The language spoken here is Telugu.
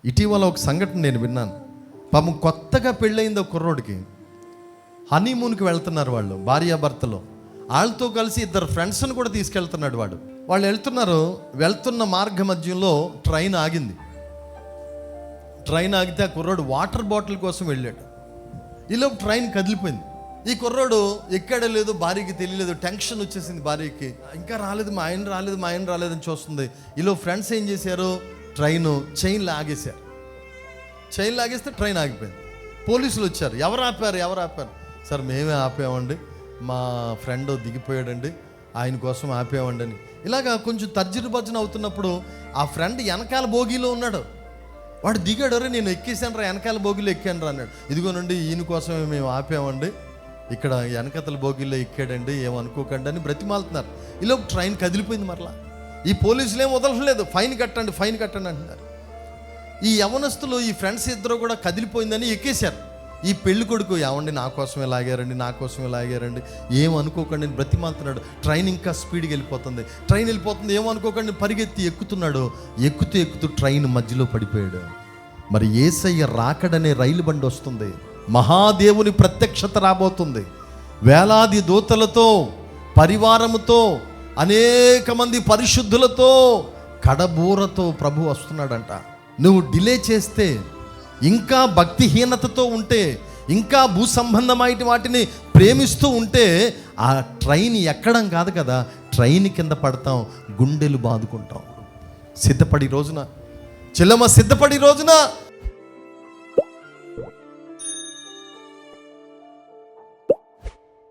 ఇటీవల ఒక సంఘటన నేను విన్నాను. పాపం కొత్తగా పెళ్ళయింది ఒక కుర్రోడికి. హనీమూన్కి వెళ్తున్నారు వాళ్ళు, భార్యాభర్తలు. వాళ్ళతో కలిసి ఇద్దరు ఫ్రెండ్స్ని కూడా తీసుకెళ్తున్నాడు వాడు. వాళ్ళు వెళ్తున్న మార్గ మధ్యంలో ట్రైన్ ఆగింది. ట్రైన్ ఆగితే ఆ కుర్రోడు వాటర్ బాటిల్ కోసం వెళ్ళాడు. ఈలోపు ట్రైన్ కదిలిపోయింది. ఈ కుర్రోడు ఎక్కడ లేదు, భార్యకి తెలియలేదు, టెన్షన్ వచ్చేసింది భార్యకి. ఇంకా రాలేదు, మా ఆయన రాలేదని చూస్తుంది. ఈలో ఫ్రెండ్స్ ఏం చేశారు, ట్రైన్ చైన్ లాగేశారు. చైన్ లాగేస్తే ట్రైన్ ఆగిపోయింది. పోలీసులు వచ్చారు. ఎవరు ఆపారు? సార్ మేమే ఆపామండి, మా ఫ్రెండ్ దిగిపోయాడండి, ఆయన కోసం ఆపామండి అని. ఇలాగా కొంచెం తర్జన భర్జన అవుతున్నప్పుడు ఆ ఫ్రెండ్ వెనకాల బోగీలో ఉన్నాడు. వాడు దిగాడు. రే నేను ఎక్కేసాను రా, వెనకాల బోగిలో ఎక్కాను రా అన్నాడు. ఇదిగోనండి ఈయన కోసమే మేము ఆపామండి, ఇక్కడ వెనకతల బోగిలో ఎక్కాడండి, ఏమనుకోకండి అని బ్రతిమాలుతున్నారు. ఈలోపు ట్రైన్ కదిలిపోయింది. మరలా ఈ పోలీసులు ఏం వదలలేదు, ఫైన్ కట్టండి అంటున్నారు. ఈ యవనస్తులు, ఈ ఫ్రెండ్స్ ఇద్దరు కూడా కదిలిపోయిందని ఎక్కేశారు. ఈ పెళ్లి కొడుకు ఏమండి నా కోసమే లాగారండి, ఏమనుకోకండి అని బ్రతిమాలుతున్నాడు. ట్రైన్ ఇంకా స్పీడ్గా వెళ్ళిపోతుంది, ఏమనుకోకండి పరిగెత్తి ఎక్కుతున్నాడు. ఎక్కుతూ ట్రైన్ మధ్యలో పడిపోయాడు. మరి యేసయ్య రాకడనే రైలు బండి వస్తుంది. మహాదేవుని ప్రత్యక్షత రాబోతుంది. వేలాది దూతలతో, పరివారముతో, అనేక మంది పరిశుద్ధులతో, కడబూరతో ప్రభు వస్తున్నాడంట. నువ్వు డిలే చేస్తే, ఇంకా భక్తిహీనతతో ఉంటే, ఇంకా భూ సంబంధమైన వాటిని ప్రేమిస్తూ ఉంటే ఆ ట్రైన్ ఎక్కడం కాదు కదా, ట్రైన్ కింద పడతాం, గుండెలు బాదుకుంటాం. సిద్ధపడి రోజున